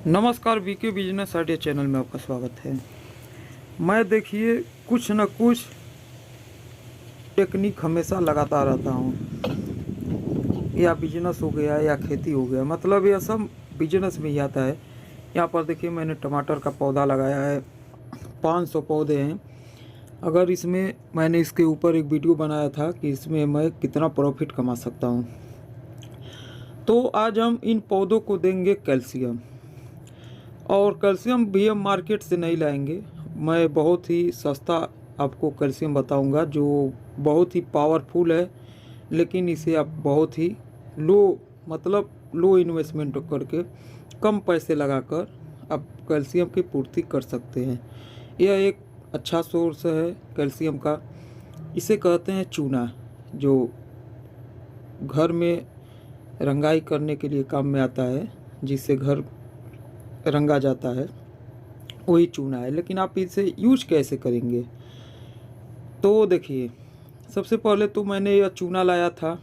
नमस्कार, BK business idea channel में आपका स्वागत है। मैं देखिए कुछ न कुछ टेक्निक हमेशा लगाता रहता हूँ, या बिजनेस हो गया या खेती हो गया, मतलब यह सब बिजनेस में ही आता है। यहाँ पर देखिए मैंने टमाटर का पौधा लगाया है, 500 पौधे हैं। अगर इसमें मैंने इसके ऊपर एक वीडियो बनाया था कि इसमें मैं कितना प्रॉफिट कमा सकता हूँ। तो आज हम इन पौधों को देंगे कैल्शियम, और कैल्शियम भी हम मार्केट से नहीं लाएंगे। मैं बहुत ही सस्ता आपको कैल्शियम बताऊंगा जो बहुत ही पावरफुल है, लेकिन इसे आप बहुत ही लो इन्वेस्टमेंट करके कम पैसे लगाकर आप कैल्शियम की पूर्ति कर सकते हैं। यह एक अच्छा सोर्स है कैल्शियम का। इसे कहते हैं चूना, जो घर में रंगाई करने के लिए काम में आता है, जिससे घर रंगा जाता है, वही चूना है। लेकिन आप इसे यूज कैसे करेंगे? तो देखिए, सबसे पहले तो मैंने यह चूना लाया था।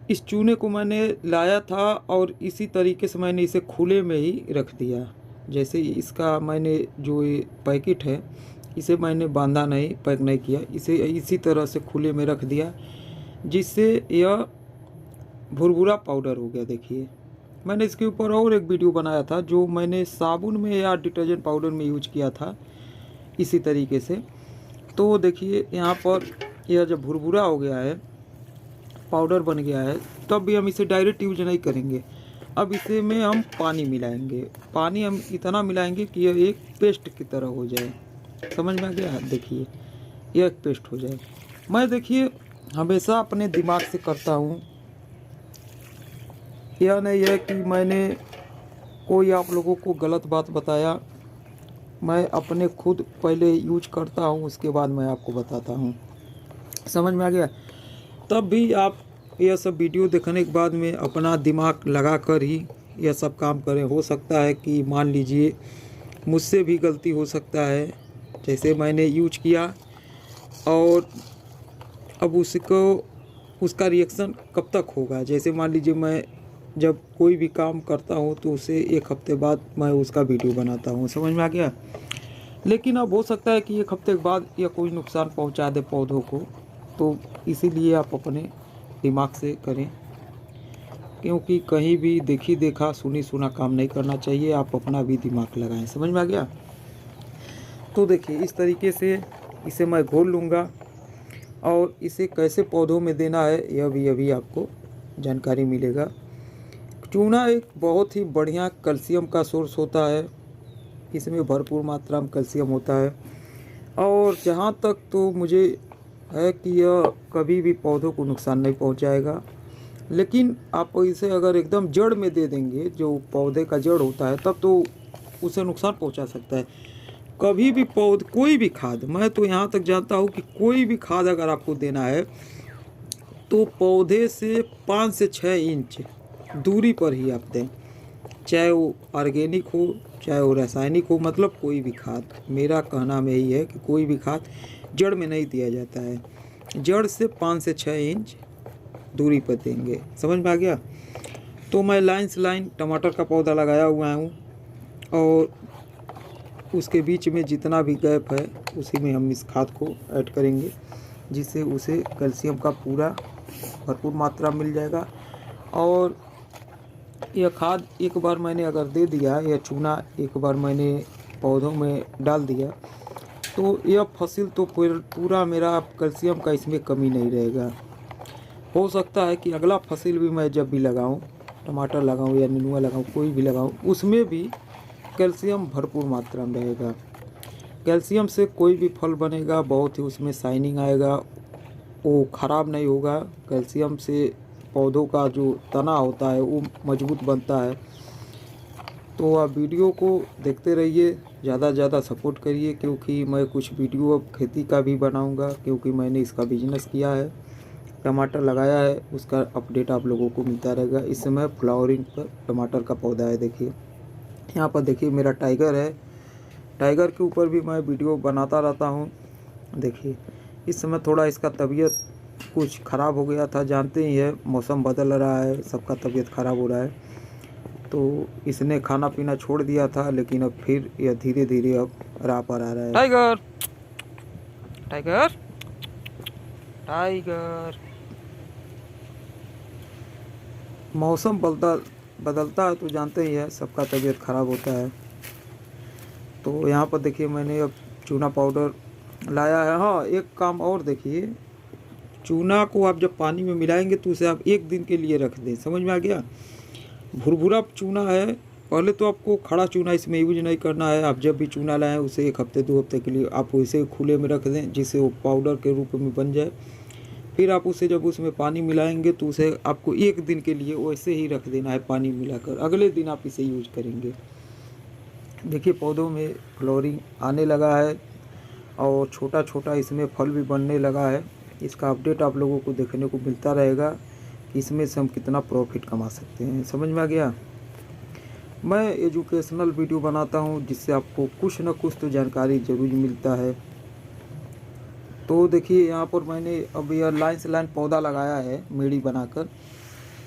इस चूने को मैंने लाया था और इसी तरीके से मैंने इसे खुले में ही रख दिया। जैसे इसका मैंने जो ये पैकेट है, इसे मैंने बांधा नहीं, पैक नहीं किया, इसे इसी तरह से खुले में रख दिया, जिससे यह भुरभुरा पाउडर हो गया। देखिए, मैंने इसके ऊपर और एक वीडियो बनाया था जो मैंने साबुन में या डिटर्जेंट पाउडर में यूज किया था, इसी तरीके से। तो देखिए यहाँ पर यह जब भुरभुरा हो गया है, पाउडर बन गया है, तब भी हम इसे डायरेक्ट यूज नहीं करेंगे। अब इसे में हम पानी मिलाएंगे। पानी हम इतना मिलाएंगे कि यह एक पेस्ट की तरह हो जाए। समझ में आ गया? देखिए, यह एक पेस्ट हो जाए। मैं देखिए हमेशा अपने दिमाग से करता हूँ। यह नहीं है कि मैंने कोई आप लोगों को गलत बात बताया। मैं अपने खुद पहले यूज करता हूँ, उसके बाद मैं आपको बताता हूँ। समझ में आ गया? तब भी आप यह सब वीडियो देखने के बाद में अपना दिमाग लगा कर ही यह सब काम करें। हो सकता है कि मान लीजिए मुझसे भी गलती हो सकता है, जैसे मैंने यूज किया और अब उसका रिएक्शन कब तक होगा। जैसे मान लीजिए मैं जब कोई भी काम करता हूँ तो उसे 1 हफ्ते बाद मैं उसका वीडियो बनाता हूँ। समझ में आ गया? लेकिन अब हो सकता है कि 1 हफ्ते के बाद या कोई नुकसान पहुँचा दे पौधों को, तो इसीलिए आप अपने दिमाग से करें, क्योंकि कहीं भी देखी देखा सुनी सुना काम नहीं करना चाहिए। आप अपना भी दिमाग लगाएं। समझ में आ गया? तो देखिए, इस तरीके से इसे मैं घोल लूँगा, और इसे कैसे पौधों में देना है यह भी अभी आपको जानकारी मिलेगा। चूना एक बहुत ही बढ़िया कैल्शियम का सोर्स होता है। इसमें भरपूर मात्रा में कैल्शियम होता है, और जहाँ तक तो मुझे है कि यह कभी भी पौधों को नुकसान नहीं पहुँचाएगा। लेकिन आप इसे अगर एकदम जड़ में दे देंगे, जो पौधे का जड़ होता है, तब तो उसे नुकसान पहुँचा सकता है। कभी भी कोई भी खाद, मैं तो यहाँ तक जानता हूँ कि कोई भी खाद अगर आपको देना है तो पौधे से 5 से 6 इंच दूरी पर ही आप दें। चाहे वो ऑर्गेनिक हो, चाहे वो रासायनिक हो, मतलब कोई भी खाद। मेरा कहना में यही है कि कोई भी खाद जड़ में नहीं दिया जाता है, जड़ से 5 से 6 इंच दूरी पर देंगे। समझ में आ गया? तो मैं लाइन से लाइन टमाटर का पौधा लगाया हुआ हूँ, और उसके बीच में जितना भी गैप है उसी में हम इस खाद को ऐड करेंगे, जिससे उसे कैल्शियम का पूरा भरपूर मात्रा मिल जाएगा। और यह खाद एक बार मैंने अगर दे दिया, यह चूना एक बार मैंने पौधों में डाल दिया, तो यह फसल तो पूरा मेरा कैल्शियम का इसमें कमी नहीं रहेगा। हो सकता है कि अगला फसल भी मैं जब भी लगाऊं, टमाटर लगाऊं या नेनुआ लगाऊं, कोई भी लगाऊं, उसमें भी कैल्शियम भरपूर मात्रा में रहेगा। कैल्शियम से कोई भी फल बनेगा, बहुत ही उसमें शाइनिंग आएगा, वो ख़राब नहीं होगा। कैल्शियम से पौधों का जो तना होता है वो मजबूत बनता है। तो आप वीडियो को देखते रहिए, ज़्यादा से ज़्यादा सपोर्ट करिए, क्योंकि मैं कुछ वीडियो अब खेती का भी बनाऊंगा, क्योंकि मैंने इसका बिजनेस किया है, टमाटर लगाया है, उसका अपडेट आप लोगों को मिलता रहेगा। इस समय फ्लावरिंग पर टमाटर का पौधा है। देखिए यहाँ पर, देखिए मेरा टाइगर है, टाइगर के ऊपर भी मैं वीडियो बनाता रहता हूँ। देखिए इस समय थोड़ा इसका तबीयत कुछ ख़राब हो गया था, जानते ही है मौसम बदल रहा है, सबका तबीयत ख़राब हो रहा है। तो इसने खाना पीना छोड़ दिया था, लेकिन अब फिर यह धीरे धीरे अब राह पर आ रहा है। Tiger tiger tiger. मौसम बदलता है तो जानते ही है, सबका तबीयत ख़राब होता है। तो यहाँ पर देखिए मैंने अब चूना पाउडर लाया है। हाँ, एक काम और देखिए, चूना को आप जब पानी में मिलाएंगे तो उसे आप 1 दिन के लिए रख दें। समझ में आ गया? भुरभुरा चूना है, पहले तो आपको खड़ा चूना इसमें यूज नहीं करना है। आप जब भी चूना लाएं उसे 1 हफ्ते 2 हफ्ते के लिए आप उसे खुले में रख दें, जिससे वो पाउडर के रूप में बन जाए। फिर आप उसे जब उसमें पानी मिलाएंगे तो उसे आपको 1 दिन के लिए वैसे ही रख देना है पानी मिलाकर। अगले दिन आप इसे यूज करेंगे। देखिए पौधों में फ्लोरिंग आने लगा है और छोटा छोटा इसमें फल भी बनने लगा है। इसका अपडेट आप लोगों को देखने को मिलता रहेगा कि इसमें से हम कितना प्रॉफिट कमा सकते हैं। समझ में आ गया? मैं एजुकेशनल वीडियो बनाता हूं, जिससे आपको कुछ न कुछ तो जानकारी ज़रूर मिलता है। तो देखिए यहाँ पर मैंने अब यह लाइन से लाइन पौधा लगाया है मेड़ी बनाकर।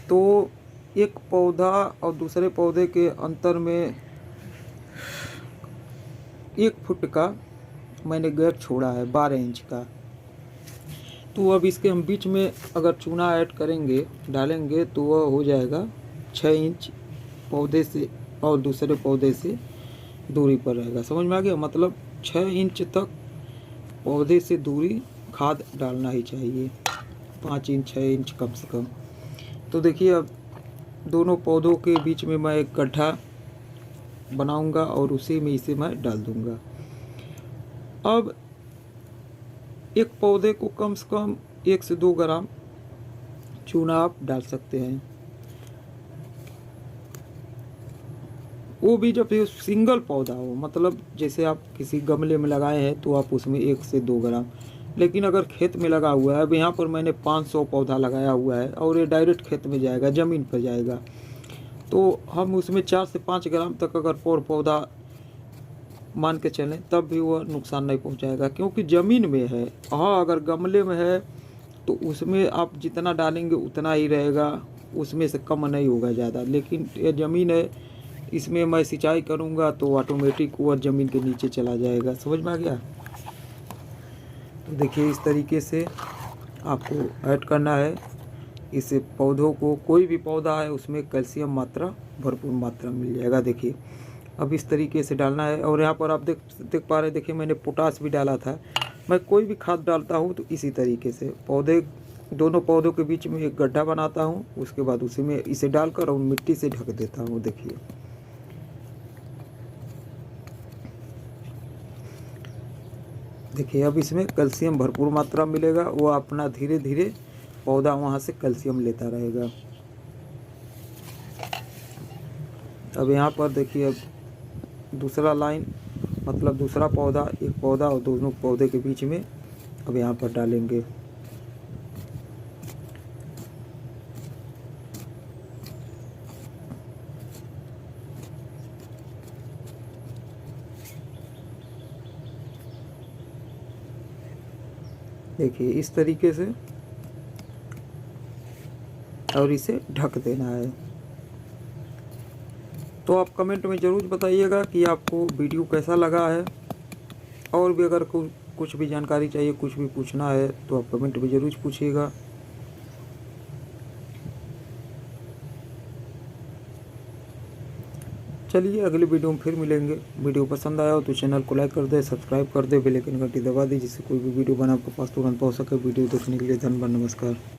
तो एक पौधा और दूसरे पौधे के अंतर में 1 फुट का मैंने गैप छोड़ा है, 12 इंच का। तो अब इसके हम बीच में अगर चूना ऐड करेंगे, डालेंगे, तो वह हो जाएगा 6 इंच पौधे से और दूसरे पौधे से दूरी पर रहेगा। समझ में आ गया? मतलब 6 इंच तक पौधे से दूरी खाद डालना ही चाहिए, 5 इंच 6 इंच कम से कम। तो देखिए अब दोनों पौधों के बीच में मैं एक गड्ढा बनाऊंगा और उसी में इसे मैं डाल दूंगा। अब एक पौधे को कम से कम 1 से 2 ग्राम चूना आप डाल सकते हैं। वो भी जब ये सिंगल पौधा हो, मतलब जैसे आप किसी गमले में लगाए हैं तो आप उसमें 1 से 2 ग्राम। लेकिन अगर खेत में लगा हुआ है, अब यहाँ पर मैंने 500 पौधा लगाया हुआ है और ये डायरेक्ट खेत में जाएगा, ज़मीन पर जाएगा, तो हम उसमें 4 से 5 ग्राम तक अगर पौधा मान के चलें तब भी वह नुकसान नहीं पहुंचाएगा, क्योंकि ज़मीन में है। हाँ, अगर गमले में है तो उसमें आप जितना डालेंगे उतना ही रहेगा, उसमें से कम नहीं होगा ज़्यादा। लेकिन ये ज़मीन है, इसमें मैं सिंचाई करूँगा तो ऑटोमेटिक वह ज़मीन के नीचे चला जाएगा। समझ में आ गया? तो देखिए इस तरीके से आपको ऐड करना है। इससे पौधों को, कोई भी पौधा है उसमें कैल्शियम मात्रा भरपूर मात्रा मिल जाएगा। देखिए अब इस तरीके से डालना है। और यहाँ पर आप देख पा रहे हैं, देखिए मैंने पोटास भी डाला था। मैं कोई भी खाद डालता हूँ तो इसी तरीके से दोनों पौधों के बीच में एक गड्ढा बनाता हूँ, उसके बाद उसी में इसे डालकर और मिट्टी से ढक देता हूँ। देखिए अब इसमें कैल्शियम भरपूर मात्रा मिलेगा, वो अपना धीरे धीरे पौधा वहाँ से कैल्शियम लेता रहेगा। अब यहाँ पर देखिए अब दूसरा लाइन, मतलब दूसरा पौधा, एक पौधा और दोनों पौधे के बीच में अब यहाँ पर डालेंगे। देखिए इस तरीके से, और इसे ढक देना है। तो आप कमेंट में ज़रूर बताइएगा कि आपको वीडियो कैसा लगा है। और भी अगर कुछ भी जानकारी चाहिए, कुछ भी पूछना है तो आप कमेंट में ज़रूर पूछिएगा। चलिए अगली वीडियो में फिर मिलेंगे। वीडियो पसंद आया हो तो चैनल को लाइक कर दे, सब्सक्राइब कर दे, बेल आइकन घंटी दबा दे, जिससे कोई भी वीडियो बना आपके पास तुरंत पहुँच सके। वीडियो देखने के लिए धन्यवाद, नमस्कार।